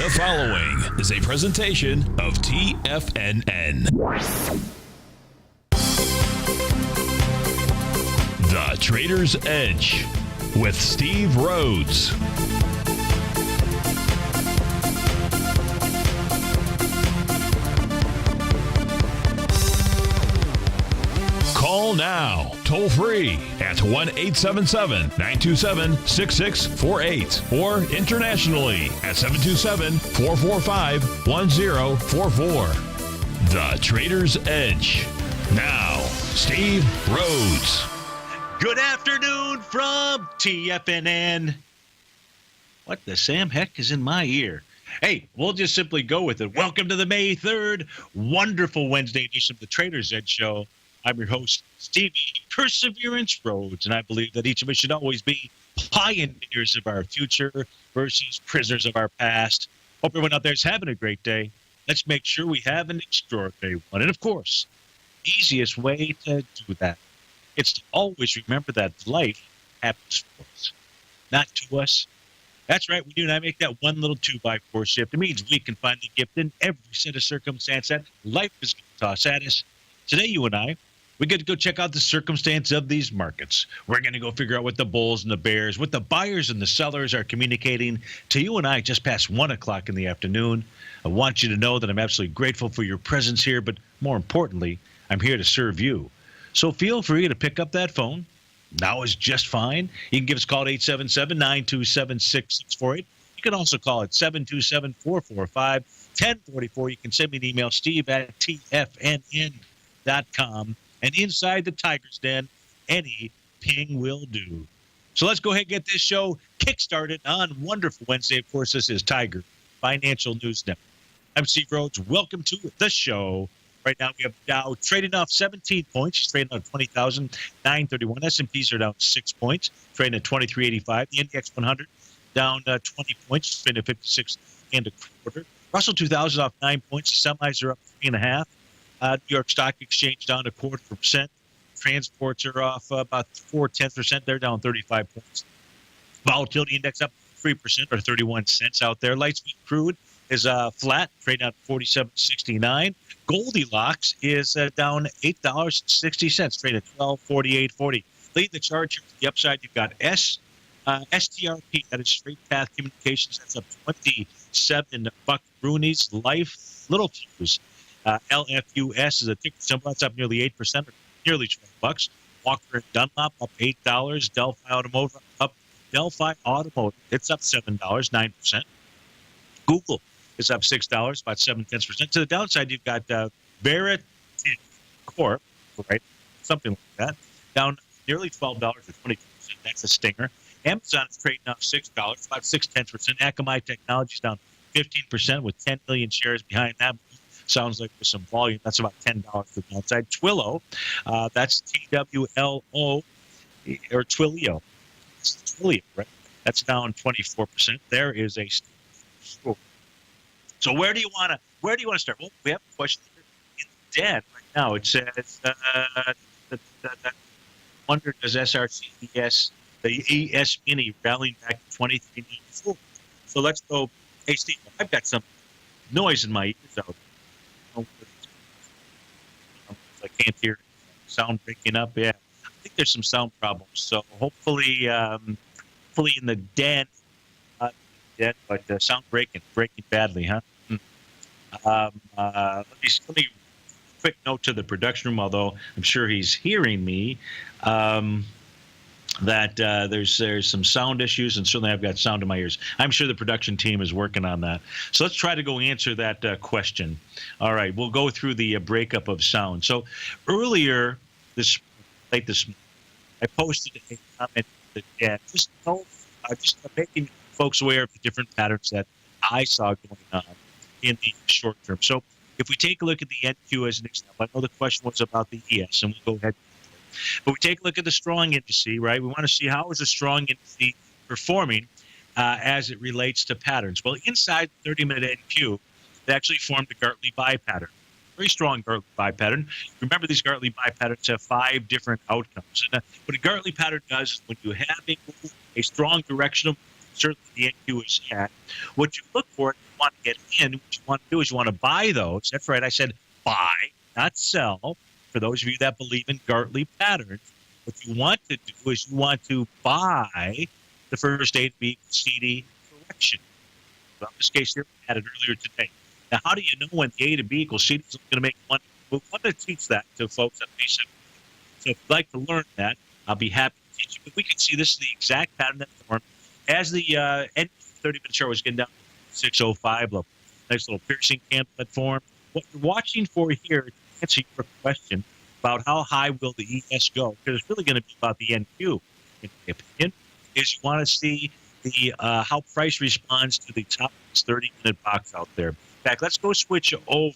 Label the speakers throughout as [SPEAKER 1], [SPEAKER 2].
[SPEAKER 1] The following is a presentation of TFNN. The Trader's Edge with Steve Rhodes. Call now, toll free at 1-877-927-6648 or internationally at 727-445-1044. The Trader's Edge. Now, Steve Rhodes.
[SPEAKER 2] Good afternoon from TFNN. What the Sam heck is in my ear? Hey, we'll just simply go with it. Welcome to the May 3rd, wonderful Wednesday edition of the Trader's Edge Show. I'm your host, Stevie Perseverance Rhodes, and I believe that each of us should always be pioneers of our future versus prisoners of our past. Hope everyone out there is having a great day. Let's make sure we have an extraordinary one. And of course, the easiest way to do that is to always remember that life happens for us, not to us. That's right, when you and I make that one little 2x4 shift, it means we can find the gift in every set of circumstance that life is going to toss at us. Today, you and I, we get to go check out the circumstance of these markets. We're going to go figure out what the bulls and the bears, what the buyers and the sellers are communicating to you and I just past 1 o'clock in the afternoon. I want you to know that I'm absolutely grateful for your presence here, but more importantly, I'm here to serve you. So feel free to pick up that phone. Now is just fine. You can give us a call at 877-927-6648. You can also call at 727-445-1044. You can send me an email, steve@tfnn.com. And inside the Tiger's Den, any ping will do. So let's go ahead and get this show kick-started on wonderful Wednesday. Of course, this is Tiger Financial News Network. I'm Steve Rhodes. Welcome to the show. Right now, we have Dow trading off 17 points. It's trading on 20,931. S&Ps are down 6 points, trading at 2385. The Index 100 down 20 points, trading at 56 and a quarter. Russell 2000 off 9 points. Semis are up 3.5. New York Stock Exchange down 0.25%. Transports are off about 0.4%. They're down 35 points. Volatility index up 3% or 31 cents out there. Light sweet crude is flat, trading out 47.69. Goldilocks is down $8.60, trading at 12.48.40. Lead the charge here to the upside. You've got STRP, that is Straight Path Communications. That's up 27 buck. Rooney's Life, Little Fuse. LFUS is a ticker symbol. That's up nearly 8%, or nearly 12 bucks. Walker & Dunlop up $8. Delphi Automotive up. Delphi Automotive, it's up $7, 9%. Google is up $6, about 0.7%. To the downside, you've got Barrett Corp, right? Something like that, down nearly $12 or 22%. That's a stinger. Amazon is trading off $6, about 0.6%. Akamai Technologies down 15% with 10 million shares behind that. Sounds like there's some volume. That's about $10 to the downside. Twilio, that's TWLO, or Twilio. It's Twilio, right? That's down 24%. There is a story. So where do you want to start? Well, we have a question here in the den right now. It says, wonder does SRCES, the ES Mini rallying back to 23.94? So let's go. Hey, Steve, I've got some noise in my ears out. I can't hear sound breaking up. Yeah, I think there's some sound problems. So hopefully in the den, but sound breaking badly, huh? Let me quick note to the production room, although I'm sure he's hearing me, that there's some sound issues, and certainly I've got sound in my ears. I'm sure the production team is working on that. So let's try to go answer that question. All right, we'll go through the breakup of sound. So earlier this morning, I posted a comment that just making folks aware of the different patterns that I saw going on in the short term. So if we take a look at the NQ as an example, I know the question was about the ES, and we'll go ahead. But we take a look at the strong indice, right? We want to see how is a strong indice performing as it relates to patterns. Well, inside the 30-minute NQ, it actually formed a Gartley buy pattern. Very strong Gartley buy pattern. Remember, these Gartley buy patterns have 5 different outcomes. And what a Gartley pattern does is when you have a strong directional, certainly the NQ is at, what you look for want to get in, what you want to do is you want to buy those. That's right. I said buy, not sell. For those of you that believe in Gartley patterns, what you want to do is you want to buy the first A to B CD correction. Well, in this case here, we had it earlier today. Now, how do you know when the A to B equals CD is going to make one? We want to teach that to folks at base. So if you'd like to learn that, I'll be happy to teach you. But we can see this is the exact pattern that formed as the 30-minute chart was getting down to 605 level. Nice little piercing candle that formed. What you're watching for here to answer your question about how high will the ES go, because it's really going to be about the NQ, in my opinion, is you want to see the how price responds to the top 30-minute box out there. In fact, let's go switch over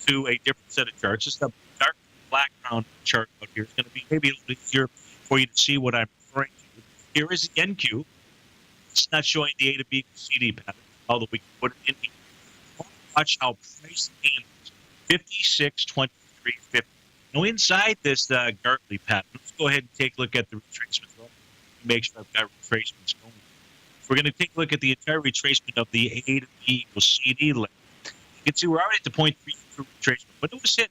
[SPEAKER 2] to a different set of charts. Just a dark background chart out here. It's going to be maybe a little bit easier for you to see what I'm referring to. Here is the NQ. It's not showing the A to B CD pattern, although we can put it in here. Watch how price handles 56.23.50. Now, inside this Gartley pattern, let's go ahead and take a look at the retracement. Make sure I've got retracements going. We're going to take a look at the entire retracement of the A to B equals CD length. You can see we're already at the 0.3 retracement, but it was hit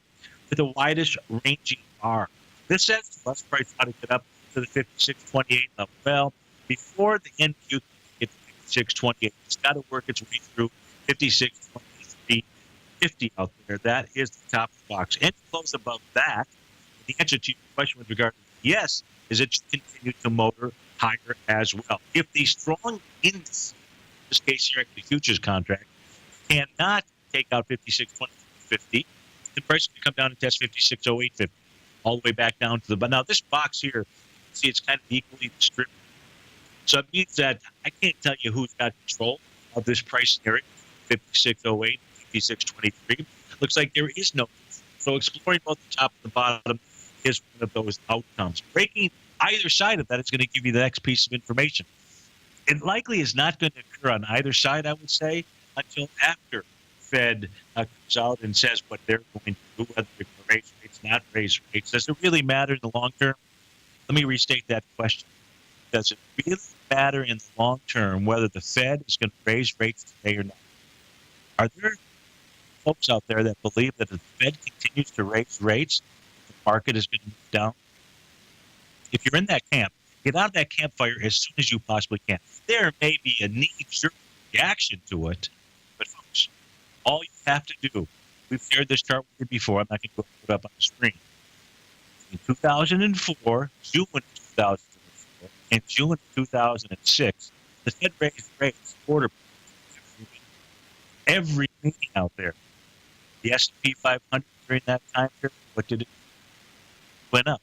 [SPEAKER 2] with the widest ranging bar. This says to us price ought to get up to the 56.28 level. Well, before the NQ can get to 56.28, it's got to work its way through 56.23.50 out there. That is the top of the box. And close above that, the answer to your question with regard to yes is it should continue to motor higher as well. If the strong index, in this case here, the futures contract, cannot take out 56.2050, the price can come down and test 56.0850, all the way back down to the. But now this box here, see, it's kind of equally distributed. So it means that I can't tell you who's got control of this price area, 56.08, 56.23. Looks like there is no. So exploring both the top and the bottom is one of those outcomes. Breaking either side of that is going to give you the next piece of information. It likely is not going to occur on either side, I would say, until after Fed comes out and says what they're going to do, whether they're going to raise rates, not raise rates. Does it really matter in the long term? Let me restate that question. Does it really matter in the long term whether the Fed is going to raise rates today or not? Are there folks out there that believe that if the Fed continues to raise rates, the market is going to move down? If you're in that camp, get out of that campfire as soon as you possibly can. There may be a knee-jerk reaction to it, but folks, all you have to do, we've shared this chart with you before, I'm not going to go put it up on the screen. In 2004, June 2004, and June 2006, the Fed raised rates quarter every meeting out there. The S&P 500 during that time period, what did it do? Went up.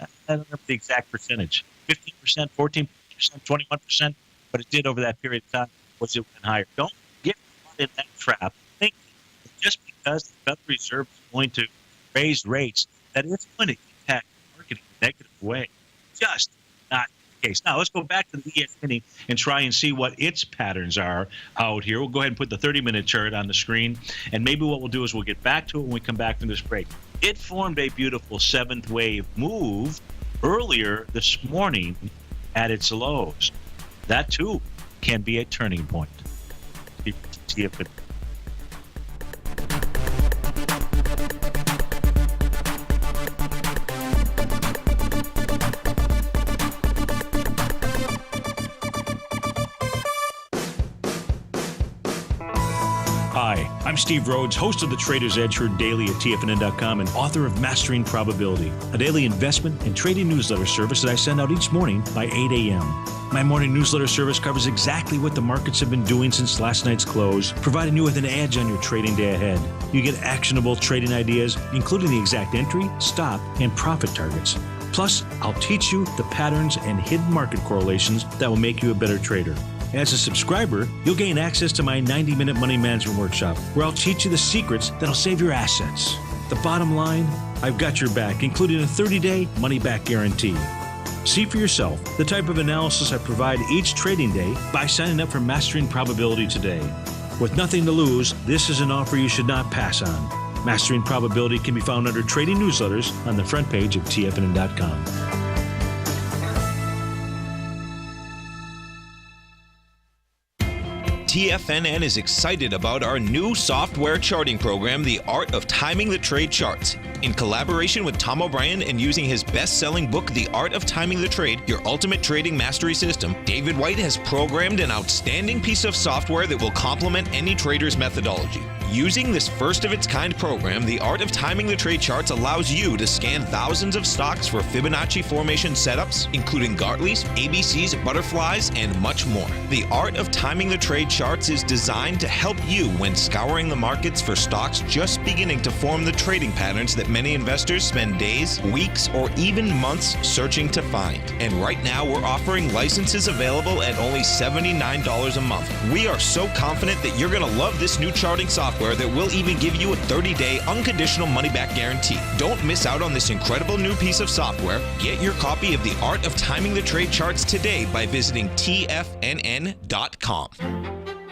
[SPEAKER 2] I don't remember the exact percentage. 15%, 14%, 21%, but it did over that period of time. Was it went higher? Don't get caught in that trap thinking that just because the Federal Reserve is going to raise rates, that it's going to impact the market in a negative way. Just not the case. Now, let's go back to the ES mini and try and see what its patterns are out here. We'll go ahead and put the 30-minute chart on the screen, and maybe what we'll do is we'll get back to it when we come back from this break. It formed a beautiful seventh wave move earlier this morning at its lows. That, too, can be a turning point. See if it. Hi, I'm Steve Rhodes, host of the Trader's Edge, heard daily at TFNN.com and author of Mastering Probability, a daily investment and trading newsletter service that I send out each morning by 8 a.m. My morning newsletter service covers exactly what the markets have been doing since last night's close, providing you with an edge on your trading day ahead. You get actionable trading ideas, including the exact entry, stop, and profit targets. Plus, I'll teach you the patterns and hidden market correlations that will make you a better trader. As a subscriber, you'll gain access to my 90-minute money management workshop, where I'll teach you the secrets that'll save your assets. The bottom line, I've got your back, including a 30-day money-back guarantee. See for yourself the type of analysis I provide each trading day by signing up for Mastering Probability today. With nothing to lose, this is an offer you should not pass on. Mastering Probability can be found under Trading Newsletters on the front page of TFNN.com.
[SPEAKER 3] TFNN is excited about our new software charting program, The Art of Timing the Trade Charts. In collaboration with Tom O'Brien and using his best-selling book, The Art of Timing the Trade, Your Ultimate Trading Mastery System, David White has programmed an outstanding piece of software that will complement any trader's methodology. Using this first-of-its-kind program, The Art of Timing the Trade Charts allows you to scan thousands of stocks for Fibonacci formation setups, including Gartley's, ABC's, butterflies, and much more. The Art of Timing the Trade Charts is designed to help you when scouring the markets for stocks just beginning to form the trading patterns that many investors spend days, weeks, or even months searching to find. And right now, we're offering licenses available at only $79 a month. We are so confident that you're going to love this new charting software that will even give you a 30-day unconditional money-back guarantee. Don't miss out on this incredible new piece of software. Get your copy of The Art of Timing the Trade Charts today by visiting TFNN.com.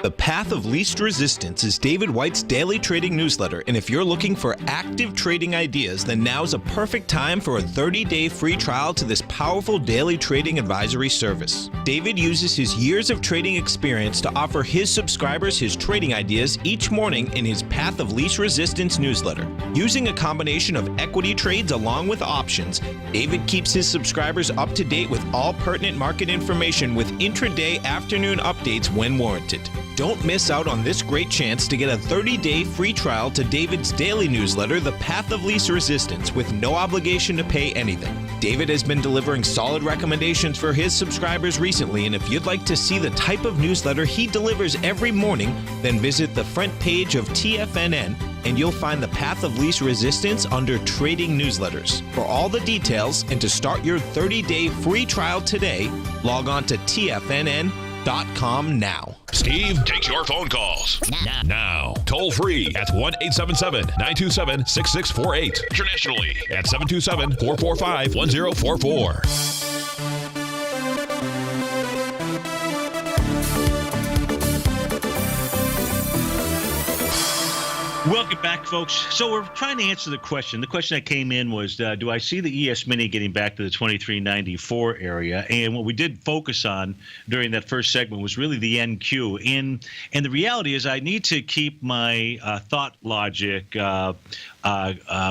[SPEAKER 3] The Path of Least Resistance is David White's daily trading newsletter, and if you're looking for active trading ideas, then now's a perfect time for a 30-day free trial to this powerful daily trading advisory service. David uses his years of trading experience to offer his subscribers his trading ideas each morning in his Path of Least Resistance newsletter. Using a combination of equity trades along with options, David keeps his subscribers up to date with all pertinent market information with intraday afternoon updates when warranted. Don't miss out on this great chance to get a 30-day free trial to David's daily newsletter, The Path of Least Resistance, with no obligation to pay anything. David has been delivering solid recommendations for his subscribers recently, and if you'd like to see the type of newsletter he delivers every morning, then visit the front page of TFNN and you'll find the Path of Least Resistance under Trading Newsletters. For all the details and to start your 30-day free trial today, log on to TFNN.com now.
[SPEAKER 1] Steve takes your phone calls now. Toll free at 1-877-927-6648. Internationally at 727-445-1044.
[SPEAKER 2] Welcome back, folks. So we're trying to answer the question. The question that came in was, do I see the ES Mini getting back to the 2394 area? And what we did focus on during that first segment was really the NQ. And the reality is I need to keep my thought logic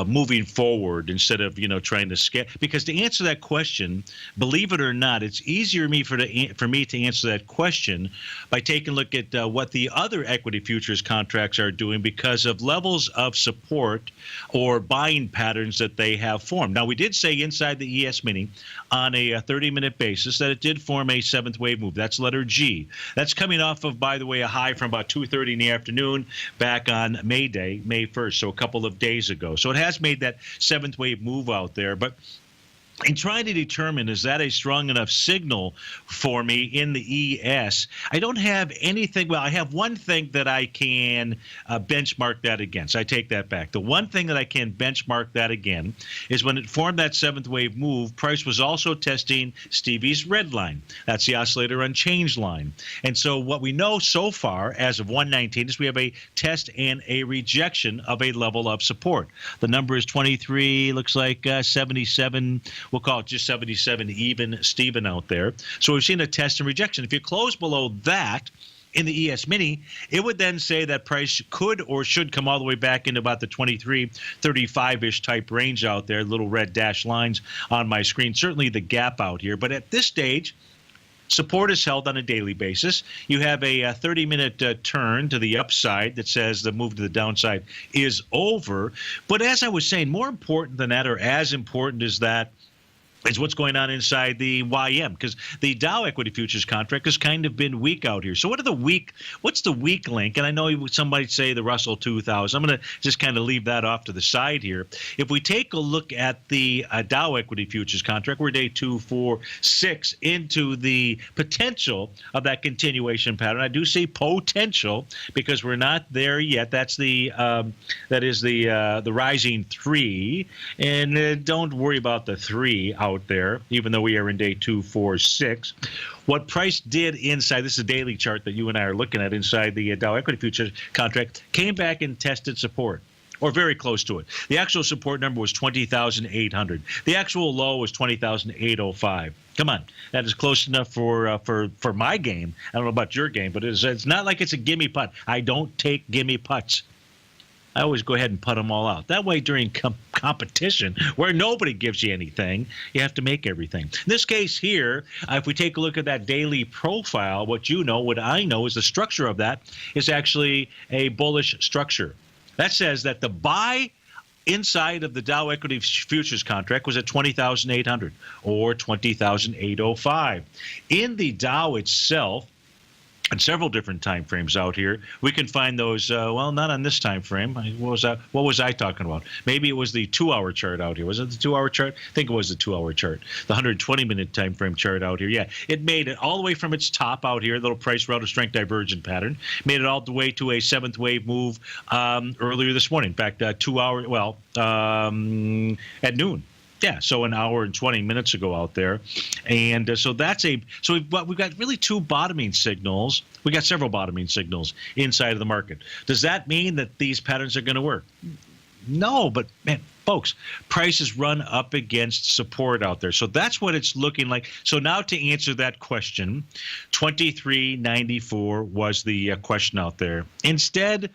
[SPEAKER 2] moving forward instead of, trying to skip. Because to answer that question, believe it or not, it's easier for me to answer that question by taking a look at what the other equity futures contracts are doing because of levels of support or buying patterns that they have formed. Now, we did say inside the ES Mini on a 30-minute basis that it did form a seventh wave move. That's letter G. That's coming off of, by the way, a high from about 2:30 in the afternoon back on May 1st, so a couple of days ago. So it has made that seventh wave move out there. But in trying to determine, is that a strong enough signal for me in the ES, I don't have anything. Well, I have one thing that I can benchmark that against. I take that back. The one thing that I can benchmark that again is when it formed that seventh wave move, price was also testing Stevie's red line. That's the oscillator unchanged line. And so what we know so far as of 119 is we have a test and a rejection of a level of support. The number is 23, looks like 77. We'll call it just 77 even Steven out there. So we've seen a test and rejection. If you close below that in the ES Mini, it would then say that price could or should come all the way back into about the 23.35-ish type range out there, little red dashed lines on my screen. Certainly the gap out here. But at this stage, support is held on a daily basis. You have a 30-minute turn to the upside that says the move to the downside is over. But as I was saying, more important than that, or as important as that, is what's going on inside the YM, because the Dow equity futures contract has kind of been weak out here. So what's the weak link? And I know somebody say the Russell 2000. I'm going to just kind of leave that off to the side here. If we take a look at the Dow equity futures contract, we're day 2, 4, 6 into the potential of that continuation pattern. I do see potential because we're not there yet. That's the rising 3, and don't worry about the 3 out there, even though we are in day 2, 4, 6. What price did inside, this is a daily chart that you and I are looking at inside the Dow equity futures contract, came back and tested support. or very close to it. The actual support number was 20,800. The actual low was 20,805. Come on, that is close enough for my game. I don't know about your game, but it's not like it's a gimme putt. I don't take gimme putts. I always go ahead and putt them all out. That way, during competition, where nobody gives you anything, you have to make everything. In this case here, if we take a look at that daily profile, what I know is the structure of that is actually a bullish structure. That says that the buy inside of the Dow equity futures contract was at 20,800 or 20,805. In the Dow itself, and several different time frames out here, we can find those. Not on this time frame. What was I talking about? Maybe it was the 2-hour chart out here. Was it the 2-hour chart? I think it was the 2-hour chart. The 120-minute time frame chart out here. Yeah, it made it all the way from its top out here, little price relative strength divergent pattern. Made it all the way to a 7th wave move earlier this morning. In fact, 2 hours. At noon. Yeah, so an hour and 20 minutes ago out there. And so we've got really two bottoming signals. We got several bottoming signals inside of the market. Does that mean that these patterns are going to work? No, but man, folks, prices run up against support out there. So that's what it's looking like. So now to answer that question, 23.94 was the question out there. Instead,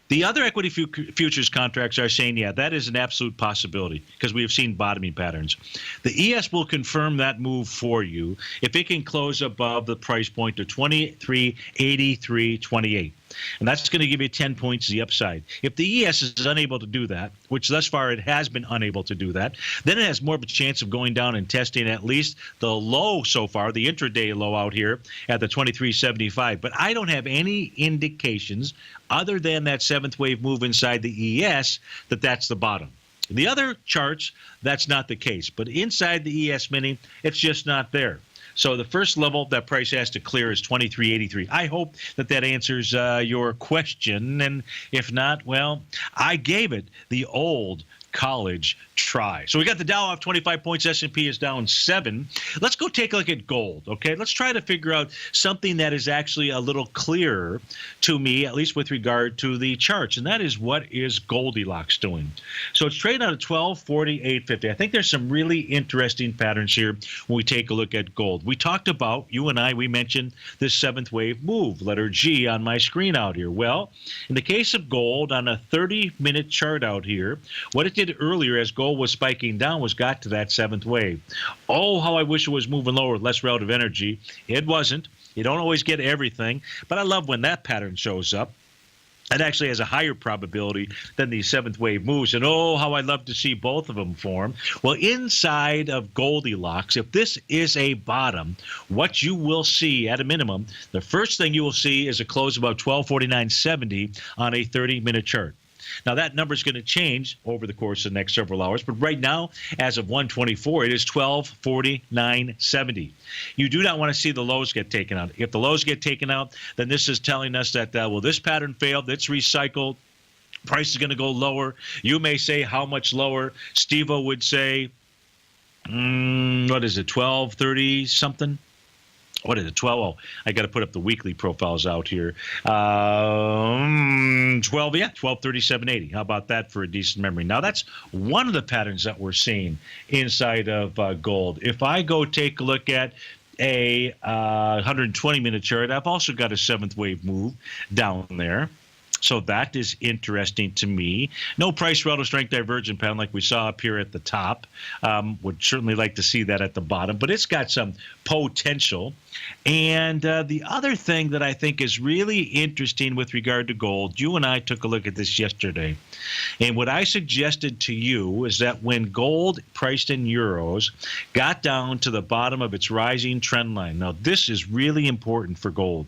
[SPEAKER 2] the other equity futures contracts are saying, yeah, that is an absolute possibility because we have seen bottoming patterns. The ES will confirm that move for you if it can close above the price point of 23.8328. And that's going to give you 10 points the upside. If the ES is unable to do that, which thus far it has been unable to do that, then it has more of a chance of going down and testing at least the low so far, the intraday low out here at the 23.75. But I don't have any indications other than that 7th wave move inside the ES that that's the bottom. The other charts, that's not the case. But inside the ES mini, it's just not there. So the first level that price has to clear is 23.83. I hope that answers your question. And if not, well, I gave it the old college try. So we got the Dow off 25 points. S&P is down 7. Let's go take a look at gold, okay? Let's try to figure out something that is actually a little clearer to me, at least with regard to the charts, and that is what is Goldilocks doing. So it's trading out of 1248.50. I think there's some really interesting patterns here when we take a look at gold. We talked about, you and I, we mentioned this 7th wave move, letter G on my screen out here. Well, in the case of gold, on a 30-minute chart out here, what it did earlier as gold was spiking down was got to that 7th wave. Oh, how I wish it was moving lower with less relative energy. It wasn't. You don't always get everything, but I love when that pattern shows up. It actually has a higher probability than the 7th wave moves. And oh, how I'd love to see both of them form. Well, inside of Goldilocks, if this is a bottom, what you will see at a minimum, the first thing you will see is a close about 1249.70 on a 30-minute chart. Now, that number is going to change over the course of the next several hours, but right now, as of 1:24, it is 1249.70. You do not want to see the lows get taken out. If the lows get taken out, then this is telling us that, this pattern failed, it's recycled, price is going to go lower. You may say how much lower. Steve-O would say, what is it, 1230 something? What is it? 12? Oh, I got to put up the weekly profiles out here. 1237.80. How about that for a decent memory? Now, that's one of the patterns that we're seeing inside of gold. If I go take a look at a 120-minute chart, I've also got a 7th wave move down there. So that is interesting to me. No price relative strength divergent pattern like we saw up here at the top. Would certainly like to see that at the bottom, but it's got some potential. And the other thing that I think is really interesting with regard to gold, you and I took a look at this yesterday. And what I suggested to you is that when gold priced in euros got down to the bottom of its rising trend line. Now, this is really important for gold.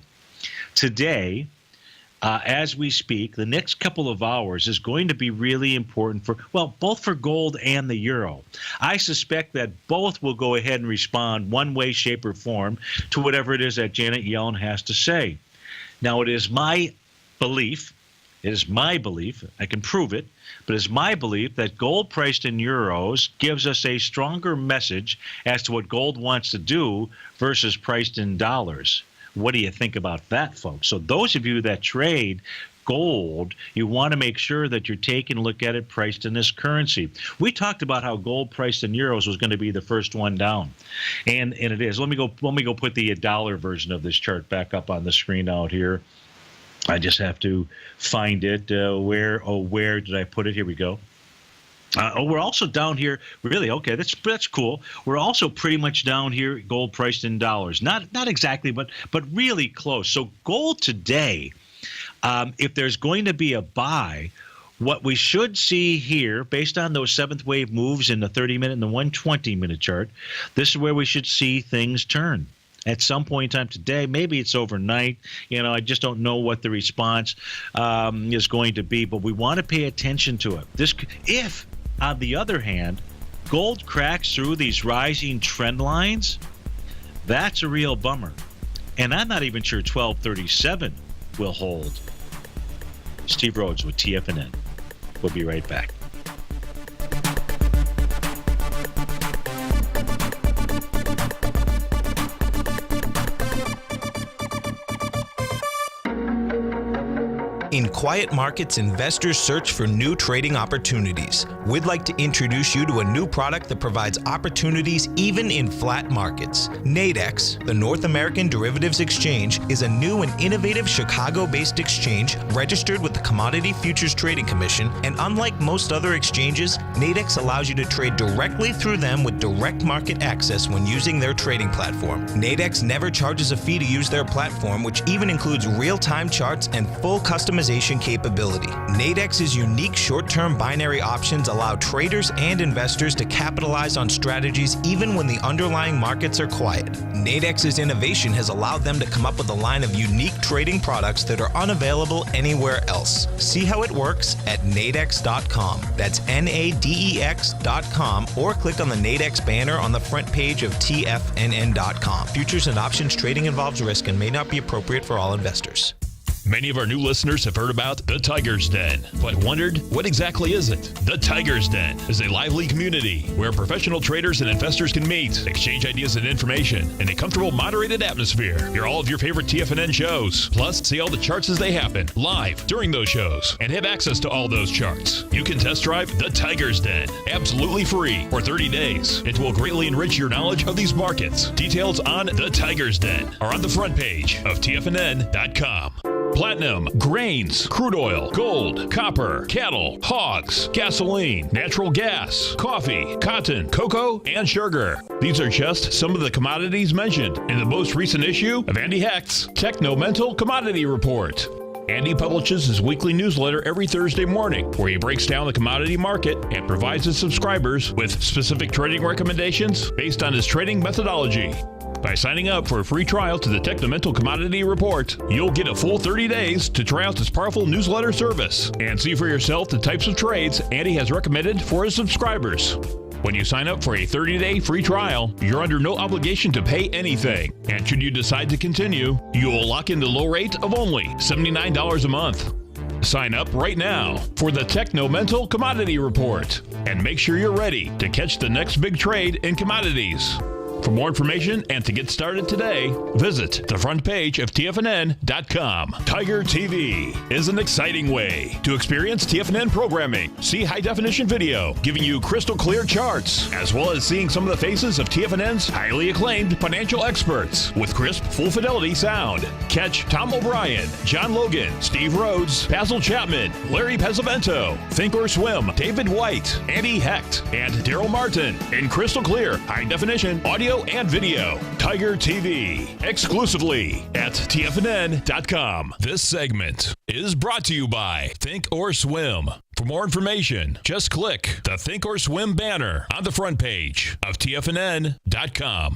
[SPEAKER 2] Today, as we speak, the next couple of hours is going to be really important for, both for gold and the euro. I suspect that both will go ahead and respond one way, shape, or form to whatever it is that Janet Yellen has to say. Now, it is my belief, I can prove it, but it's my belief that gold priced in euros gives us a stronger message as to what gold wants to do versus priced in dollars. What do you think about that, folks? So those of you that trade gold, you want to make sure that you're taking a look at it priced in this currency. We talked about how gold priced in euros was going to be the first one down, and it is. Let me go put the dollar version of this chart back up on the screen out here. I just have to find it. Where did I put it? Here we go. We're also down here. Really, okay, that's cool. We're also pretty much down here, gold priced in dollars. Not exactly, but really close. So gold today, if there's going to be a buy, what we should see here, based on those seventh wave moves in the 30-minute and the 120-minute chart, this is where we should see things turn. At some point in time today, maybe it's overnight. I just don't know what the response is going to be, but we want to pay attention to it. If, on the other hand, gold cracks through these rising trend lines, that's a real bummer. And I'm not even sure 1237 will hold. Steve Rhodes with TFNN. We'll be right back.
[SPEAKER 3] In quiet markets, investors search for new trading opportunities. We'd like to introduce you to a new product that provides opportunities even in flat markets. Nadex, the North American Derivatives Exchange, is a new and innovative Chicago-based exchange registered with the Commodity Futures Trading Commission, and unlike most other exchanges, Nadex allows you to trade directly through them with direct market access when using their trading platform. Nadex never charges a fee to use their platform, which even includes real-time charts and full customization capability. Nadex's unique short-term binary options allow traders and investors to capitalize on strategies even when the underlying markets are quiet. Nadex's innovation has allowed them to come up with a line of unique trading products that are unavailable anywhere else. See how it works at nadex.com. That's NADEX.com, or click on the Nadex banner on the front page of TFNN.com. Futures and options trading involves risk and may not be appropriate for all investors.
[SPEAKER 1] Many of our new listeners have heard about the Tiger's Den, but wondered, what exactly is it? The Tiger's Den is a lively community where professional traders and investors can meet, exchange ideas and information in a comfortable, moderated atmosphere. Hear all of your favorite TFNN shows, plus see all the charts as they happen live during those shows, and have access to all those charts. You can test drive the Tiger's Den absolutely free for 30 days. It will greatly enrich your knowledge of these markets. Details on the Tiger's Den are on the front page of TFNN.com. Platinum, grains, crude oil, gold, copper, cattle, hogs, gasoline, natural gas, coffee, cotton, cocoa, and sugar. These are just some of the commodities mentioned in the most recent issue of Andy Hecht's Techno-Mental Commodity Report. Andy publishes his weekly newsletter every Thursday morning, where he breaks down the commodity market and provides his subscribers with specific trading recommendations based on his trading methodology. By signing up for a free trial to the Techno-Mental Commodity Report, you'll get a full 30 days to try out this powerful newsletter service and see for yourself the types of trades Andy has recommended for his subscribers. When you sign up for a 30-day free trial, you're under no obligation to pay anything. And should you decide to continue, you will lock in the low rate of only $79 a month. Sign up right now for the Techno-Mental Commodity Report and make sure you're ready to catch the next big trade in commodities. For more information and to get started today, visit the front page of TFNN.com. Tiger TV is an exciting way to experience TFNN programming. See high-definition video giving you crystal clear charts, as well as seeing some of the faces of TFNN's highly acclaimed financial experts with crisp, full-fidelity sound. Catch Tom O'Brien, John Logan, Steve Rhodes, Basil Chapman, Larry Pesavento, Think or Swim, David White, Andy Hecht, and Daryl Martin in crystal clear, high-definition audio and video. Tiger TV, exclusively at TFNN.com. This segment is brought to you by Think or Swim. For more information, just click the Think or Swim banner on the front page of TFNN.com.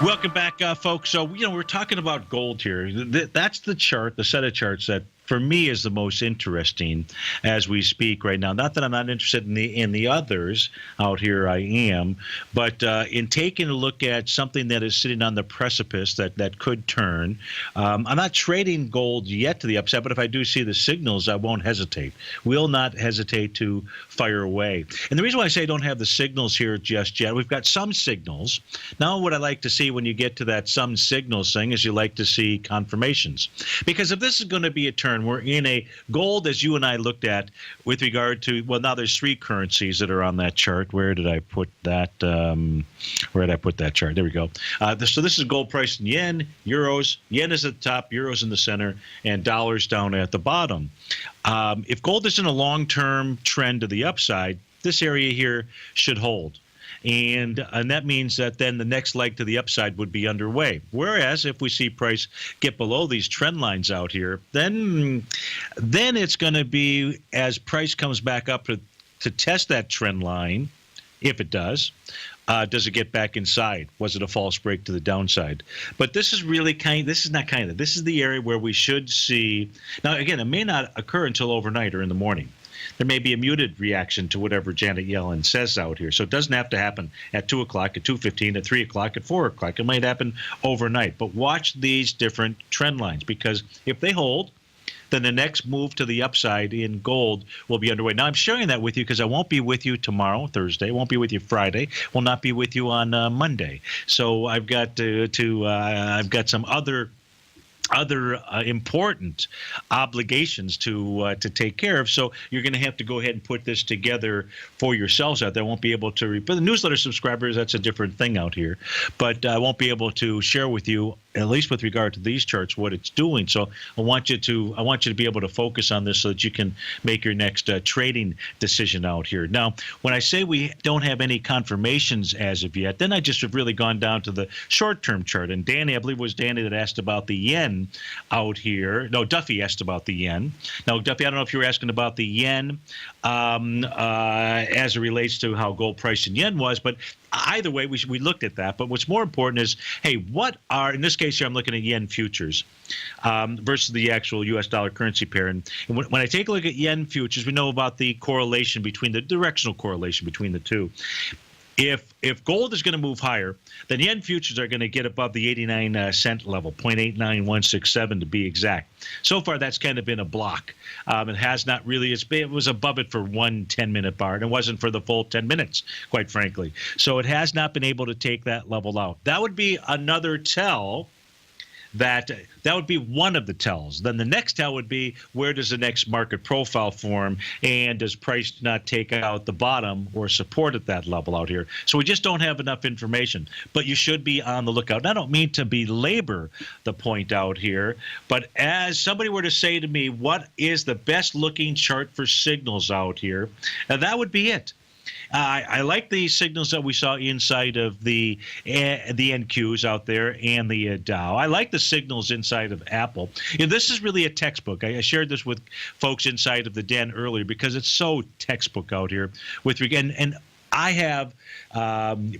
[SPEAKER 2] Welcome back, folks. So, we're talking about gold here. That's the chart, the set of charts that for me is the most interesting as we speak right now. Not that I'm not interested in the others out here, I am, but in taking a look at something that is sitting on the precipice that could turn. I'm not trading gold yet to the upside, but if I do see the signals, I won't hesitate. Will not hesitate to fire away. And the reason why I say I don't have the signals here just yet, we've got some signals. Now what I like to see when you get to that some signals thing is you like to see confirmations. Because if this is going to be a turn, we're in a gold, as you and I looked at, with regard to, well, now there's three currencies that are on that chart. Where did I put that? Where did I put that chart? There we go. So this is gold price in yen, euros. Yen is at the top, euros in the center, and dollars down at the bottom. If gold is in a long-term trend to the upside, this area here should hold. And that means that then the next leg to the upside would be underway. Whereas if we see price get below these trend lines out here, then it's going to be as price comes back up to test that trend line, if it does it get back inside? Was it a false break to the downside? But this is really this is the area where we should see. Now, again, it may not occur until overnight or in the morning. There may be a muted reaction to whatever Janet Yellen says out here. So it doesn't have to happen at 2 o'clock, at 2:15, at 3 o'clock, at 4 o'clock. It might happen overnight. But watch these different trend lines, because if they hold, then the next move to the upside in gold will be underway. Now, I'm sharing that with you because I won't be with you tomorrow, Thursday. I won't be with you Friday. Will not be with you on Monday. So I've got I've got some other important obligations to take care of. So you're going to have to go ahead and put this together for yourselves out there. I won't be able to for the newsletter subscribers, that's a different thing out here. But I won't be able to share with you, at least with regard to these charts, what it's doing. So I want you to be able to focus on this so that you can make your next trading decision out here. Now, when I say we don't have any confirmations as of yet, then I just have really gone down to the short-term chart. And Danny, I believe it was Danny that asked about the yen out here. No, Duffy asked about the yen. Now, Duffy, I don't know if you were asking about the yen as it relates to how gold price in yen was, but either way, we looked at that. But what's more important is, hey, what are, in this case here, I'm looking at yen futures versus the actual U.S. dollar currency pair. And when I take a look at yen futures, we know about the correlation between the directional correlation between the two. If gold is going to move higher, then yen futures are going to get above the 89 cent level, 0.89167 to be exact. So far, that's kind of been a block. It has not really. It was above it for one 10-minute bar, and it wasn't for the full 10 minutes, quite frankly. So it has not been able to take that level out. That would be another tell. That would be one of the tells. Then the next tell would be, where does the next market profile form, and does price not take out the bottom or support at that level out here? So we just don't have enough information, but you should be on the lookout. And I don't mean to belabor the point out here, but as somebody were to say to me, what is the best looking chart for signals out here? That would be it. I like the signals that we saw inside of the NQs out there and the Dow. I like the signals inside of Apple. This is really a textbook. I shared this with folks inside of the den earlier because it's so textbook out here with and I have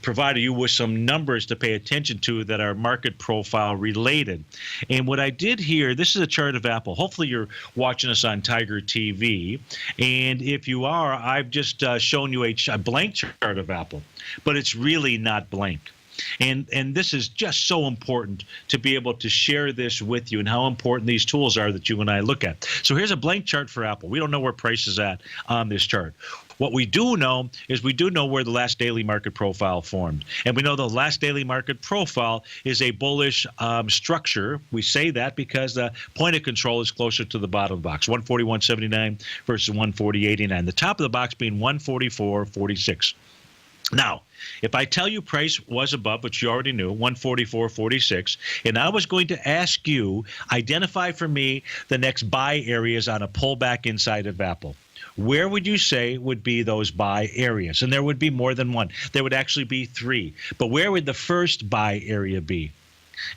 [SPEAKER 2] provided you with some numbers to pay attention to that are market profile related. And what I did here, this is a chart of Apple. Hopefully you're watching us on TigerTV. And if you are, I've just shown you a blank chart of Apple. But it's really not blank. And this is just so important to be able to share this with you and how important these tools are that you and I look at. So here's a blank chart for Apple. We don't know where price is at on this chart. What we do know is we do know where the last daily market profile formed. And we know the last daily market profile is a bullish structure. We say that because the point of control is closer to the bottom of the box, 141.79 versus 140.89. The top of the box being 144.46. Now, if I tell you price was above, which you already knew, 144.46, and I was going to ask you, identify for me the next buy areas on a pullback inside of Apple. Where would you say would be those buy areas? And there would be more than one. There would actually be three. But where would the first buy area be?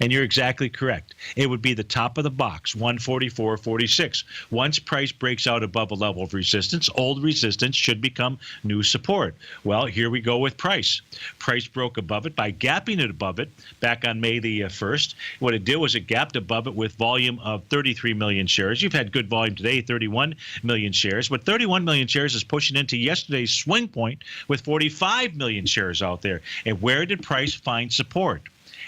[SPEAKER 2] And you're exactly correct. It would be the top of the box, 144.46. Once price breaks out above a level of resistance, old resistance should become new support. Well, here we go with price. Price broke above it by gapping it above it back on May the 1st. What it did was it gapped above it with volume of 33 million shares. You've had good volume today, 31 million shares. But 31 million shares is pushing into yesterday's swing point with 45 million shares out there. And where did price find support?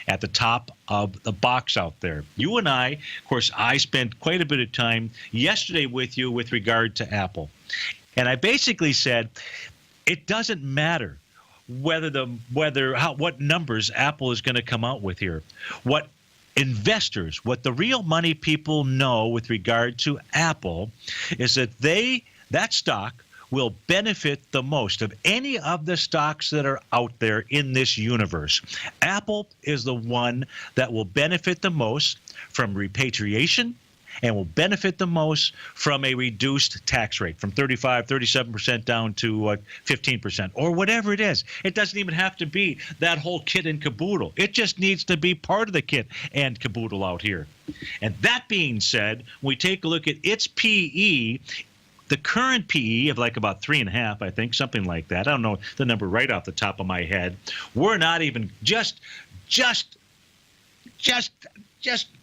[SPEAKER 2] At the top of the box out there. You and I, of course, I spent quite a bit of time yesterday with you with regard to Apple. And I basically said, it doesn't matter what numbers Apple is going to come out with here. What investors, what the real money people know with regard to Apple is that that stock will benefit the most of any of the stocks that are out there in this universe. Apple is the one that will benefit the most from repatriation and will benefit the most from a reduced tax rate from 37% down to 15% or whatever it is. It doesn't even have to be that whole kit and caboodle. It just needs to be part of the kit and caboodle out here. And that being said, we take a look at its PE. The current PE of like about 3.5, I think, something like that. I don't know the number right off the top of my head. We're not even just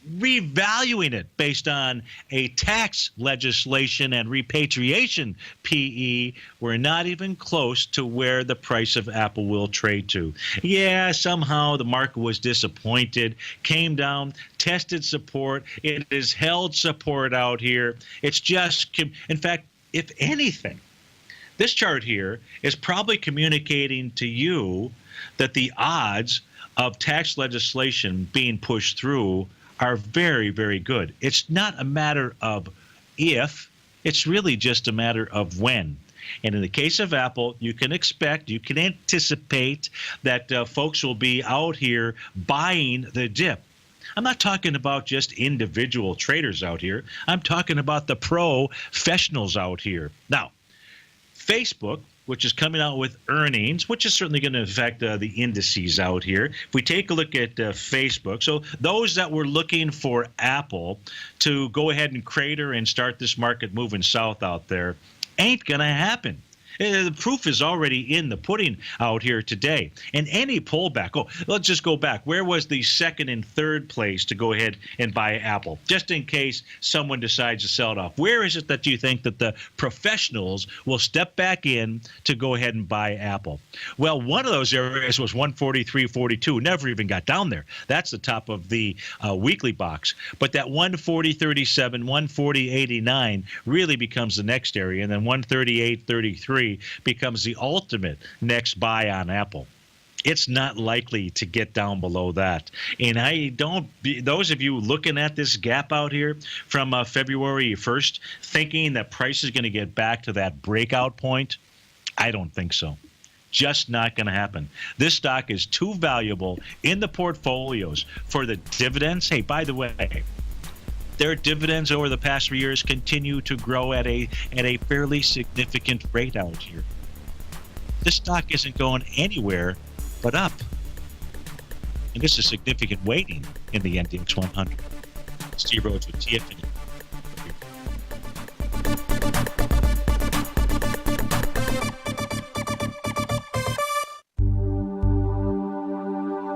[SPEAKER 2] revaluing it based on a tax legislation and repatriation PE. We're not even close to where the price of Apple will trade to. Yeah, somehow the market was disappointed, came down, tested support. It has held support out here. It's just, in fact, if anything, this chart here is probably communicating to you that the odds of tax legislation being pushed through are very, very good. It's not a matter of if, it's really just a matter of when. And in the case of Apple, you can anticipate that folks will be out here buying the dip. I'm not talking about just individual traders out here. I'm talking about the professionals out here. Now, Facebook, which is coming out with earnings, which is certainly going to affect the indices out here. If we take a look at Facebook, so those that were looking for Apple to go ahead and crater and start this market moving south out there, ain't going to happen. The proof is already in the pudding out here today. And any pullback, let's just go back. Where was the second and third place to go ahead and buy Apple? Just in case someone decides to sell it off. Where is it that you think that the professionals will step back in to go ahead and buy Apple? Well, one of those areas was 143.42. Never even got down there. That's the top of the weekly box. But that 140.37, 140.89 really becomes the next area. And then 138.33 becomes the ultimate next buy on Apple. It's not likely to get down below that. And those of you looking at this gap out here from February 1st, thinking that price is going to get back to that breakout point, I don't think so. Just not going to happen. This stock is too valuable in the portfolios for the dividends. Hey, by the way, their dividends over the past 3 years continue to grow at a fairly significant rate out here. This stock isn't going anywhere but up. And this is significant weighting in the NDX 100. Steve Rhodes with TFNN.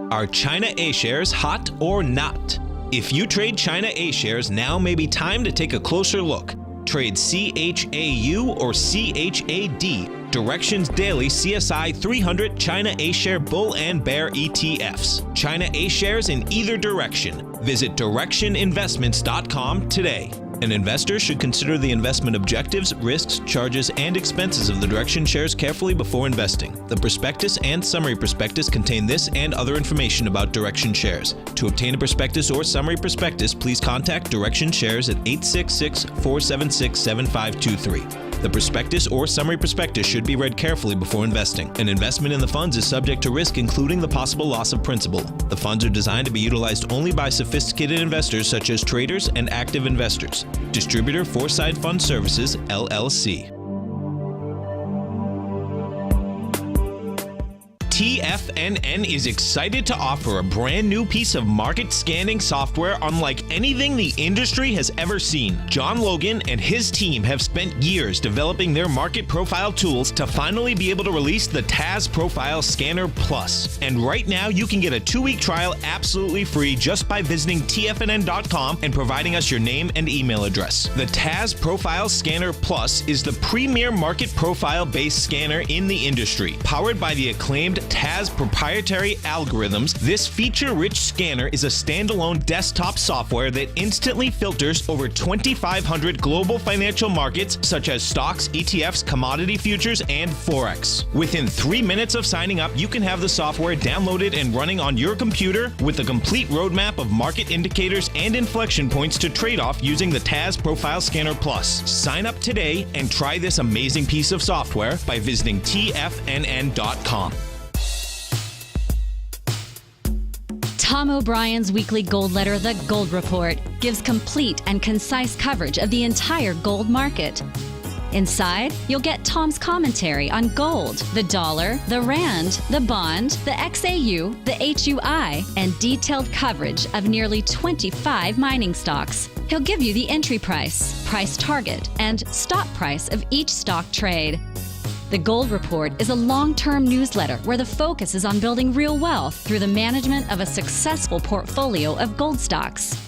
[SPEAKER 3] Are China A shares hot or not? If you trade China A shares, now may be time to take a closer look. Trade CHAU or CHAD, Directions Daily CSI 300 China A share bull and bear ETFs. China A shares in either direction. Visit directioninvestments.com today. An investor should consider the investment objectives, risks, charges, and expenses of the Direction shares carefully before investing. The prospectus and summary prospectus contain this and other information about Direction shares. To obtain a prospectus or summary prospectus, please contact Direction shares at 866-476-7523. The prospectus or summary prospectus should be read carefully before investing. An investment in the funds is subject to risk, including the possible loss of principal. The funds are designed to be utilized only by sophisticated investors such as traders and active investors. Distributor Foreside Fund Services, LLC. TFNN is excited to offer a brand new piece of market scanning software unlike anything the industry has ever seen. John Logan and his team have spent years developing their market profile tools to finally be able to release the TAS Profile Scanner Plus. And right now, you can get a 2-week trial absolutely free just by visiting TFNN.com and providing us your name and email address. The TAS Profile Scanner Plus is the premier market profile-based scanner in the industry. Powered by the acclaimed TAS proprietary algorithms, this feature-rich scanner is a standalone desktop software that instantly filters over 2,500 global financial markets such as stocks, ETFs, commodity futures, and Forex. Within 3 minutes of signing up, you can have the software downloaded and running on your computer with a complete roadmap of market indicators and inflection points to trade off using the TAS Profile Scanner Plus. Sign up today and try this amazing piece of software by visiting TFNN.com.
[SPEAKER 4] Tom O'Brien's weekly gold letter, The Gold Report, gives complete and concise coverage of the entire gold market. Inside, you'll get Tom's commentary on gold, the dollar, the rand, the bond, the XAU, the HUI, and detailed coverage of nearly 25 mining stocks. He'll give you the entry price, price target, and stop price of each stock trade. The Gold Report is a long-term newsletter where the focus is on building real wealth through the management of a successful portfolio of gold stocks.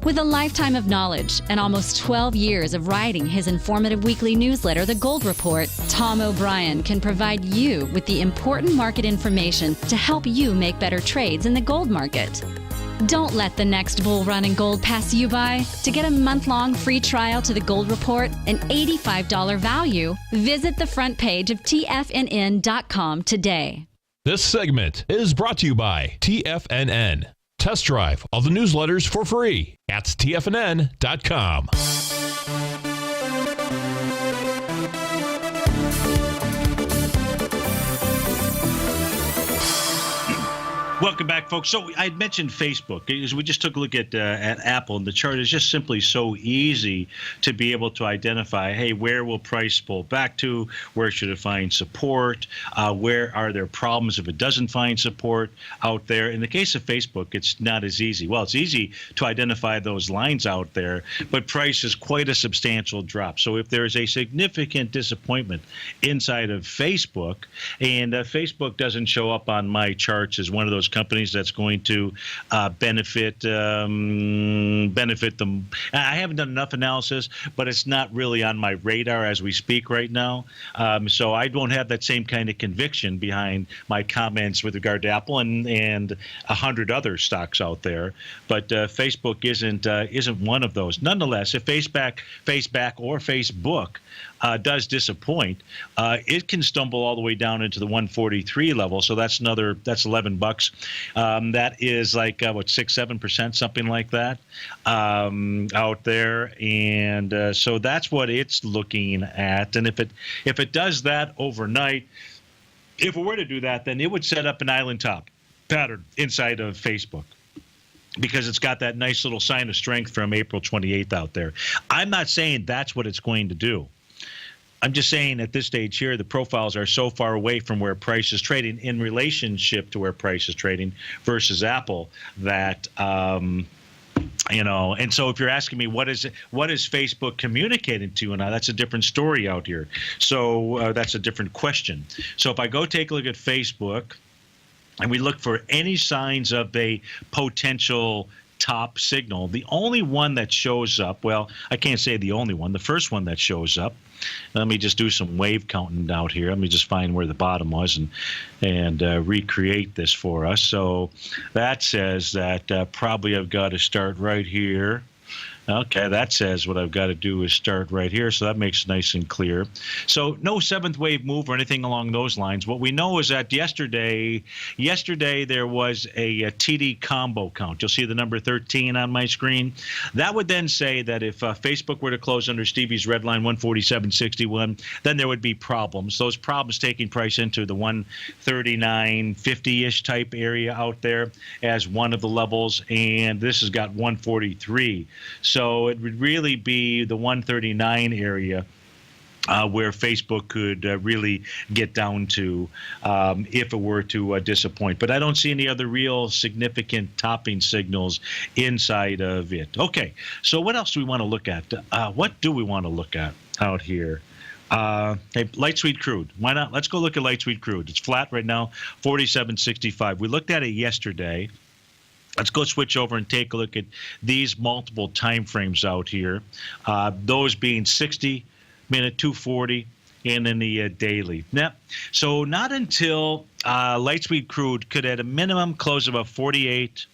[SPEAKER 4] With a lifetime of knowledge and almost 12 years of writing his informative weekly newsletter, The Gold Report, Tom O'Brien can provide you with the important market information to help you make better trades in the gold market. Don't let the next bull run in gold pass you by. To get a month-long free trial to the Gold Report, an $85 value, visit the front page of TFNN.com today.
[SPEAKER 1] This segment is brought to you by TFNN. Test drive all the newsletters for free at TFNN.com.
[SPEAKER 2] Welcome back, folks. So I mentioned Facebook. We just took a look at Apple, and the chart is just simply so easy to be able to identify, hey, where will price pull back to? Where should it find support? Where are there problems if it doesn't find support out there? In the case of Facebook, it's not as easy. Well, it's easy to identify those lines out there, but price is quite a substantial drop. So if there's a significant disappointment inside of Facebook, and Facebook doesn't show up on my charts as one of those companies that's going to benefit them. I haven't done enough analysis, but it's not really on my radar as we speak right now. So I don't have that same kind of conviction behind my comments with regard to Apple and 100 other stocks out there. But Facebook isn't one of those. Nonetheless, if Facebook does disappoint, it can stumble all the way down into the 143 level. So that's $11. That is like 6-7%, something like that, out there. And so that's what it's looking at. And if it does that overnight, if it were to do that, then it would set up an island top pattern inside of Facebook, because it's got that nice little sign of strength from April 28th out there. I'm not saying that's what it's going to do. I'm just saying at this stage here, the profiles are so far away from where price is trading in relationship to where price is trading versus Apple that, and so if you're asking me what is Facebook communicating to you, and that's a different story out here. So that's a different question. So if I go take a look at Facebook and we look for any signs of a potential top signal, the only one that shows up, well, I can't say the only one, the first one that shows up, let me just do some wave counting out here. Let me just find where the bottom was and recreate this for us. So that says that probably I've got to start right here. Okay, that says what I've got to do is start right here, so that makes it nice and clear. So no seventh wave move or anything along those lines. What we know is that yesterday there was a TD combo count. You'll see the number 13 on my screen. That would then say that if Facebook were to close under Stevie's red line, 147.61, then there would be problems. Those problems taking price into the 139.50-ish type area out there as one of the levels, and this has got 143. So it would really be the 139 area where Facebook could really get down to if it were to disappoint. But I don't see any other real significant topping signals inside of it. Okay, so what else do we want to look at? What do we want to look at out here? Hey, light sweet crude. Why not? Let's go look at light sweet crude. It's flat right now, 47.65. We looked at it yesterday. Let's go switch over and take a look at these multiple time frames out here. Those being 60-minute, 240, and then the daily. Now, so not until light sweet crude could at a minimum close about 48.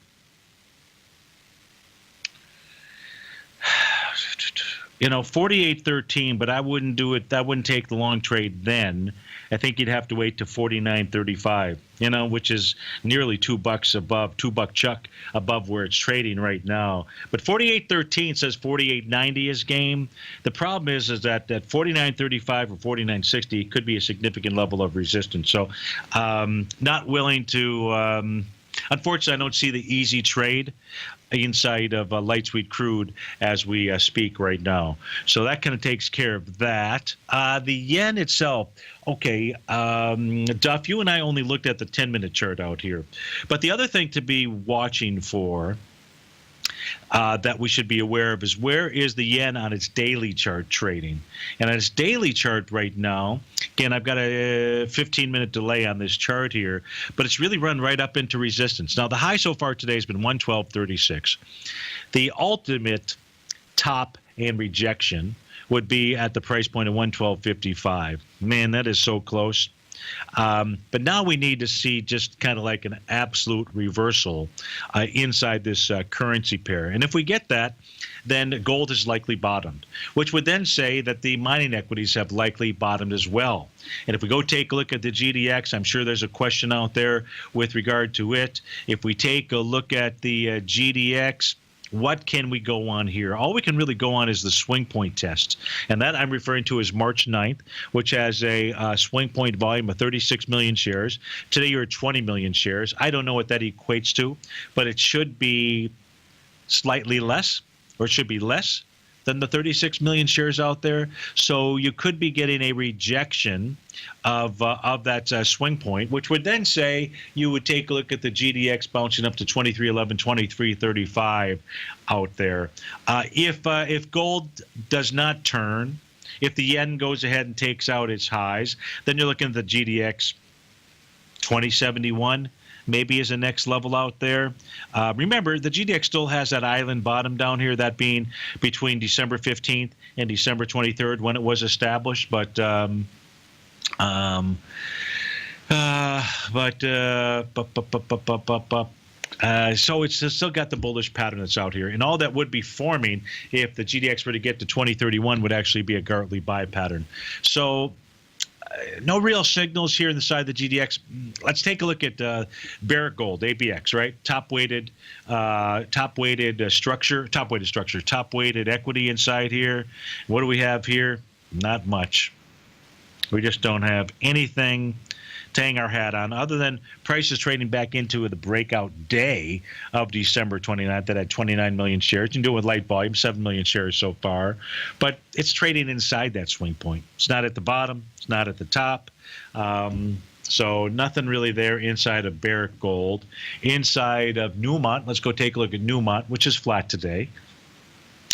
[SPEAKER 2] You know, 48.13, but I wouldn't do it. That wouldn't take the long trade then. I think you'd have to wait to 49.35, you know, which is nearly $2 above, $2 chuck above where it's trading right now. But 48.13 says 48.90 is game. The problem is that 49.35 or 49.60 could be a significant level of resistance. So not willing to unfortunately, I don't see the easy trade inside of light sweet crude as we speak right now. So that kind of takes care of that. The yen itself, okay, Duff, you and I only looked at the 10-minute chart out here. But the other thing to be watching for that we should be aware of is where is the yen on its daily chart trading. And on its daily chart right now, again, I've got a 15-minute delay on this chart here, but it's really run right up into resistance. Now, the high so far today has been 112.36. The ultimate top and rejection would be at the price point of 112.55. Man, that is so close. But now we need to see just kind of like an absolute reversal inside this currency pair. And if we get that, then gold is likely bottomed, which would then say that the mining equities have likely bottomed as well. And if we go take a look at the GDX, I'm sure there's a question out there with regard to it. If we take a look at the GDX, what can we go on here? All we can really go on is the swing point test. And that I'm referring to as March 9th, which has a swing point volume of 36 million shares. Today you're at 20 million shares. I don't know what that equates to, but it should be slightly less, or it should be less than the 36 million shares out there. So you could be getting a rejection of that swing point, which would then say you would take a look at the GDX bouncing up to 23.11, 23.35 out there. If gold does not turn, if the yen goes ahead and takes out its highs, then you're looking at the GDX 2071. Maybe is the next level out there. Remember, the GDX still has that island bottom down here, that being between December 15th and December 23rd when it was established. But so it's still got the bullish pattern that's out here. And all that would be forming if the GDX were to get to 2031 would actually be a Gartley buy pattern. So no real signals here in the side of the GDX. Let's take a look at Barrick Gold, ABX, right? Top-weighted structure, top-weighted equity inside here. What do we have here? Not much. We just don't have anything to hang our hat on other than prices trading back into the breakout day of December 29th that had 29 million shares. You can do it with light volume, 7 million shares so far. But it's trading inside that swing point. It's not at the bottom. It's not at the top. So nothing really there inside of Barrick Gold. Inside of Newmont, let's go take a look at Newmont, which is flat today.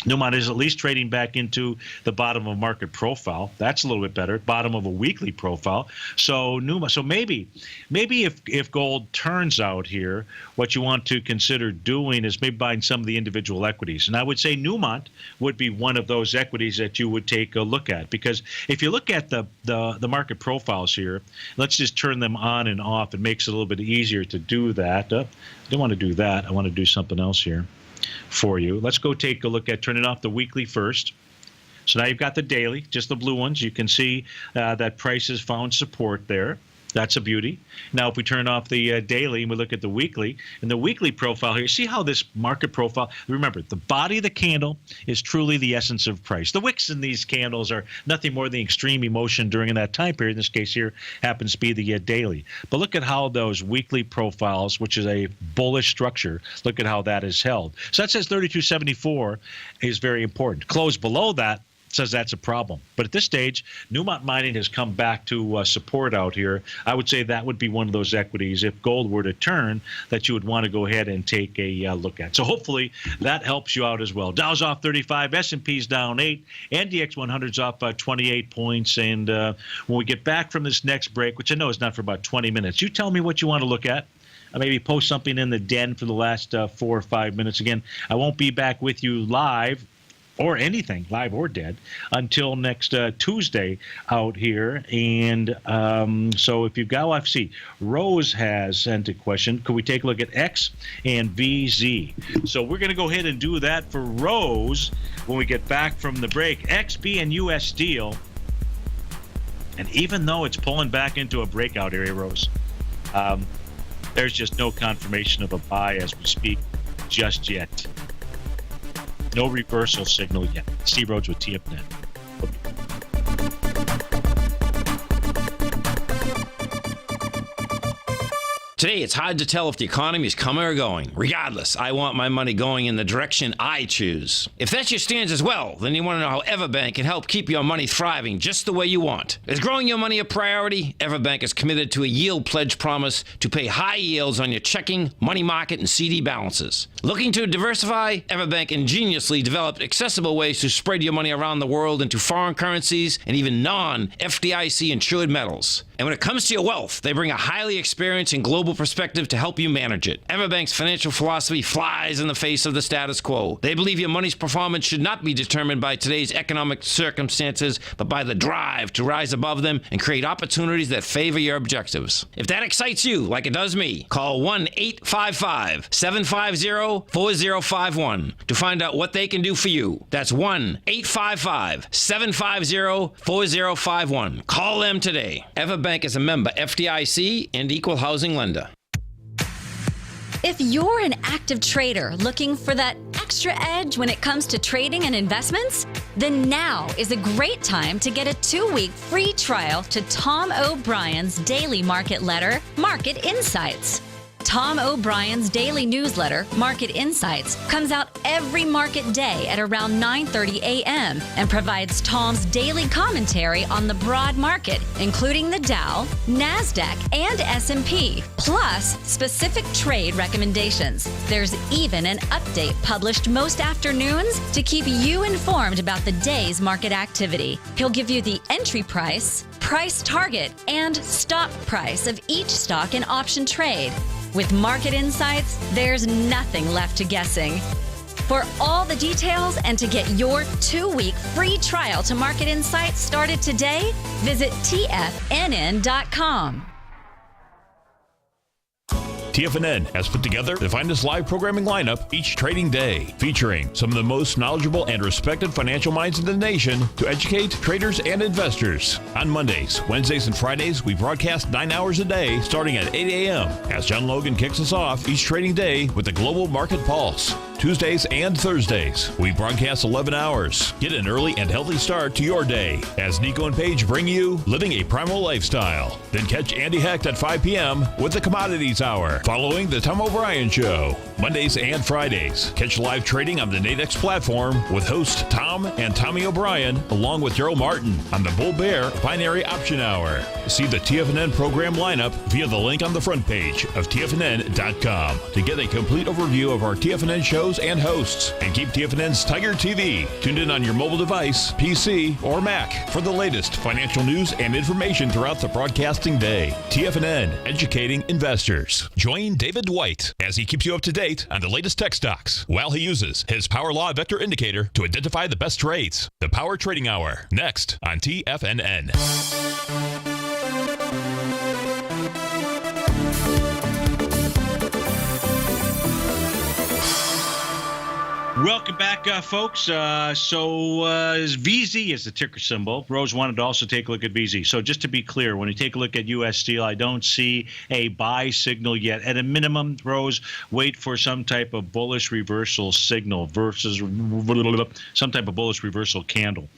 [SPEAKER 2] Newmont is at least trading back into the bottom of market profile. That's a little bit better. Bottom of a weekly profile. So Newmont. So maybe if gold turns out here, what you want to consider doing is maybe buying some of the individual equities. And I would say Newmont would be one of those equities that you would take a look at, because if you look at the market profiles here, let's just turn them on and off. It makes it a little bit easier to do that. I don't want to do that. I want to do something else here for you. Let's go take a look at turning off the weekly first. So now you've got the daily, just the blue ones. You can see that prices found support there. That's a beauty. Now, if we turn off the daily and we look at the weekly, and the weekly profile here, see how this market profile, remember, the body of the candle is truly the essence of price. The wicks in these candles are nothing more than extreme emotion during that time period. In this case here happens to be the daily. But look at how those weekly profiles, which is a bullish structure, look at how that is held. So that says 32.74 is very important. Close below that says that's a problem. But at this stage, Newmont Mining has come back to support out here. I would say that would be one of those equities, if gold were to turn, that you would want to go ahead and take a look at. So hopefully that helps you out as well. Dow's off 35, S&P's down 8, NDX 100's off 28 points. And when we get back from this next break, which I know is not for about 20 minutes, you tell me what you want to look at. Maybe post something in the den for the last 4 or 5 minutes. Again, I won't be back with you live or anything, live or dead, until next Tuesday out here. And so if you've got, let's see, Rose has sent a question. Could we take a look at X and VZ? So we're going to go ahead and do that for Rose when we get back from the break. XP and US Steel. And even though it's pulling back into a breakout area, Rose, there's just no confirmation of a buy as we speak just yet. No reversal signal yet. Steve Rhodes with TFNN.
[SPEAKER 5] Today, it's hard to tell if the economy is coming or going. Regardless, I want my money going in the direction I choose. If that's your stance as well, then you want to know how Everbank can help keep your money thriving just the way you want. Is growing your money a priority? Everbank is committed to a yield pledge promise to pay high yields on your checking, money market, and CD balances. Looking to diversify? Everbank ingeniously developed accessible ways to spread your money around the world into foreign currencies and even non-FDIC insured metals. And when it comes to your wealth, they bring a highly experienced and global perspective to help you manage it. Everbank's financial philosophy flies in the face of the status quo. They believe your money's performance should not be determined by today's economic circumstances, but by the drive to rise above them and create opportunities that favor your objectives. If that excites you, like it does me, call 1-855-750-4051 to find out what they can do for you. That's 1-855-750-4051. Call them today. Everbank is a member FDIC and equal housing lender.
[SPEAKER 4] If you're an active trader looking for that extra edge when it comes to trading and investments, then now is a great time to get a 2-week free trial to Tom O'Brien's daily market letter, Market Insights. Tom O'Brien's daily newsletter, Market Insights, comes out every market day at around 9:30 a.m. and provides Tom's daily commentary on the broad market, including the Dow, NASDAQ, and S&P, plus specific trade recommendations. There's even an update published most afternoons to keep you informed about the day's market activity. He'll give you the entry price, price target, and stop price of each stock in option trade. With Market Insights, there's nothing left to guessing. For all the details and to get your 2-week free trial to Market Insights started today, visit TFNN.com.
[SPEAKER 1] TFNN has put together the finest live programming lineup each trading day, featuring some of the most knowledgeable and respected financial minds in the nation to educate traders and investors. On Mondays, Wednesdays, and Fridays, we broadcast 9 hours a day starting at 8 a.m. as John Logan kicks us off each trading day with the Global Market Pulse. Tuesdays and Thursdays, we broadcast 11 hours. Get an early and healthy start to your day as Nico and Paige bring you Living a Primal Lifestyle. Then catch Andy Hecht at 5 p.m. with the Commodities Hour, following the Tom O'Brien Show. Mondays and Fridays, catch live trading on the Nadex platform with host Tom and Tommy O'Brien, along with Daryl Martin on the Bull Bear Binary Option Hour. See the TFNN program lineup via the link on the front page of TFNN.com to get a complete overview of our TFNN shows and hosts. And keep TFNN's Tiger TV tuned in on your mobile device, PC, or Mac for the latest financial news and information throughout the broadcasting day. TFNN, educating investors. Join David White as he keeps you up to date on the latest tech stocks while he uses his Power Law Vector Indicator to identify the best trades. The Power Trading Hour, next on TFNN.
[SPEAKER 2] Welcome back, folks. VZ is the ticker symbol. Rose wanted to also take a look at VZ. So just to be clear, when you take a look at U.S. Steel, I don't see a buy signal yet. At a minimum, Rose, wait for some type of bullish reversal signal versus some type of bullish reversal candle.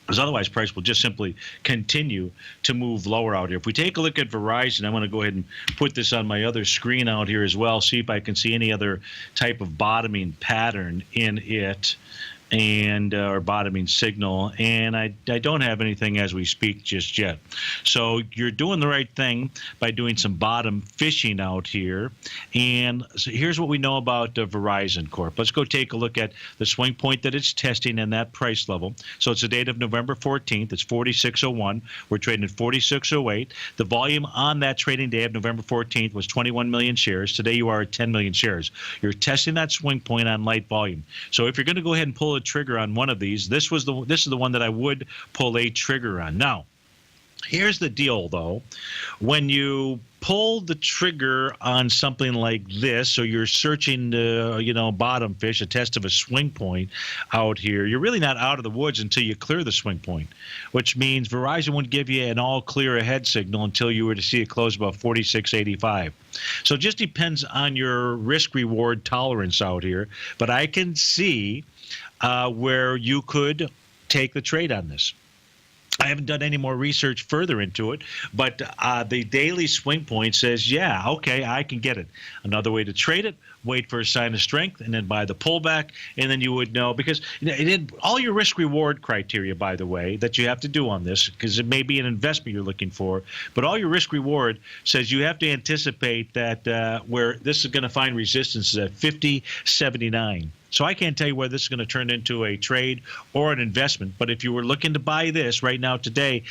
[SPEAKER 2] Because otherwise, price will just simply continue to move lower out here. If we take a look at Verizon, I'm going to go ahead and put this on my other screen out here as well, see if I can see any other type of bottoming pattern in it. and or bottoming signal, and I don't have anything as we speak just yet. So you're doing the right thing by doing some bottom fishing out here. And so here's what we know about Verizon Corp. Let's go take a look at the swing point that it's testing and that price level. So it's the date of November 14th. It's 46.01. We're trading at 46.08. The volume on that trading day of November 14th was 21 million shares. Today you are at 10 million shares. You're testing that swing point on light volume. So if you're going to go ahead and pull a trigger on one of these, this is the one that I would pull a trigger on. Now, here's the deal, though. When you pull the trigger on something like this, so you're searching the bottom fish, a test of a swing point out here, you're really not out of the woods until you clear the swing point, which means Verizon wouldn't give you an all clear ahead signal until you were to see it close above 46.85. So it just depends on your risk reward tolerance out here, but I can see where you could take the trade on this. I haven't done any more research further into it, but the daily swing point says, yeah, okay, I can get it. Another way to trade it, wait for a sign of strength, and then buy the pullback, and then you would know. Because all your risk-reward criteria, by the way, that you have to do on this, because it may be an investment you're looking for, but all your risk-reward says you have to anticipate that where this is going to find resistance is at 50.79. So I can't tell you whether this is going to turn into a trade or an investment. But if you were looking to buy this right now today,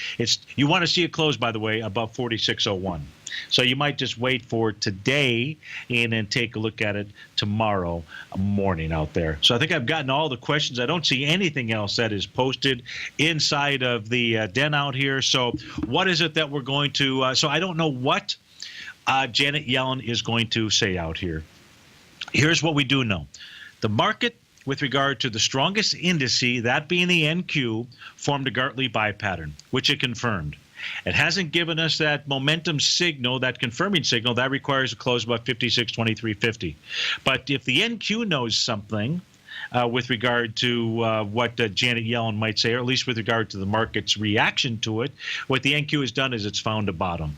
[SPEAKER 2] you want to see it close, by the way, above 46.01. So you might just wait for today and then take a look at it tomorrow morning out there. So I think I've gotten all the questions. I don't see anything else that is posted inside of the den out here. So what is it that we're going to so I don't know what Janet Yellen is going to say out here. Here's what we do know. The market, with regard to the strongest indice, that being the NQ, formed a Gartley buy pattern, which it confirmed. It hasn't given us that momentum signal, that confirming signal. That requires a close about 56.2350. But if the NQ knows something with regard to what Janet Yellen might say, or at least with regard to the market's reaction to it, what the NQ has done is it's found a bottom.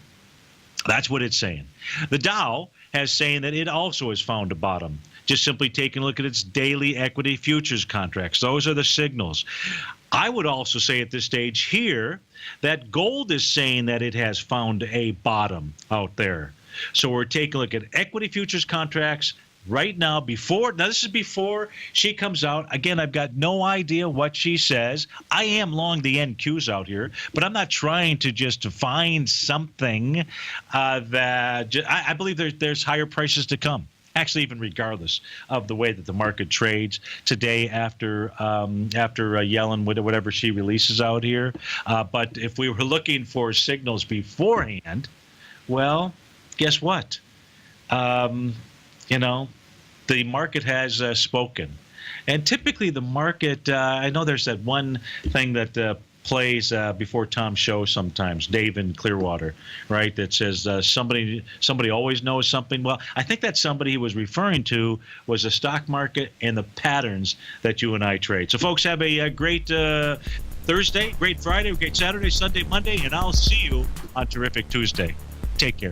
[SPEAKER 2] That's what it's saying. The Dow has saying that it also has found a bottom. Just simply taking a look at its daily equity futures contracts. Those are the signals. I would also say at this stage here that gold is saying that it has found a bottom out there. So we're taking a look at equity futures contracts right now now this is before she comes out. Again, I've got no idea what she says. I am long the NQs out here, but I'm not trying to just find something that I believe there's higher prices to come. Actually, even regardless of the way that the market trades today after Yellen, whatever she releases out here. But if we were looking for signals beforehand, well, guess what? The market has spoken. And typically the market, I know there's that one thing that plays before Tom's show sometimes, Dave in Clearwater, right, that says somebody always knows something. Well, I think that somebody he was referring to was the stock market and the patterns that you and I trade. So, folks, have a great Thursday, great Friday, great Saturday, Sunday, Monday, and I'll see you on Terrific Tuesday. Take care.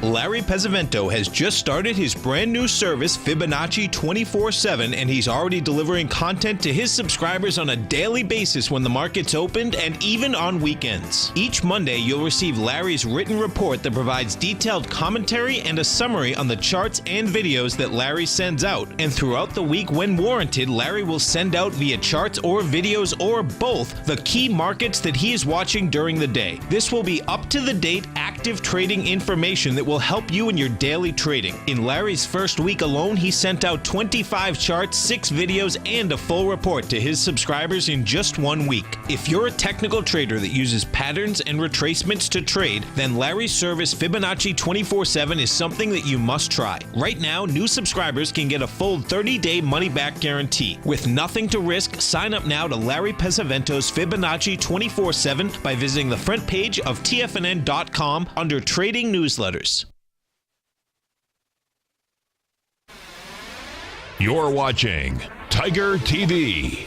[SPEAKER 3] Larry Pesavento has just started his brand new service, Fibonacci 24/7, and he's already delivering content to his subscribers on a daily basis when the market's opened and even on weekends. Each Monday, you'll receive Larry's written report that provides detailed commentary and a summary on the charts and videos that Larry sends out. And throughout the week, when warranted, Larry will send out via charts or videos or both the key markets that he is watching during the day. This will be up-to-the-date, active trading information that will help you in your daily trading. In Larry's first week alone, he sent out 25 charts, 6 videos, and a full report to his subscribers in just 1 week. If you're a technical trader that uses patterns and retracements to trade, then Larry's service Fibonacci 24/7 is something that you must try. Right now, new subscribers can get a full 30-day money-back guarantee. With nothing to risk, sign up now to Larry Pesavento's Fibonacci 24/7 by visiting the front page of TFNN.com under Trading Newsletters.
[SPEAKER 1] You're watching Tiger TV.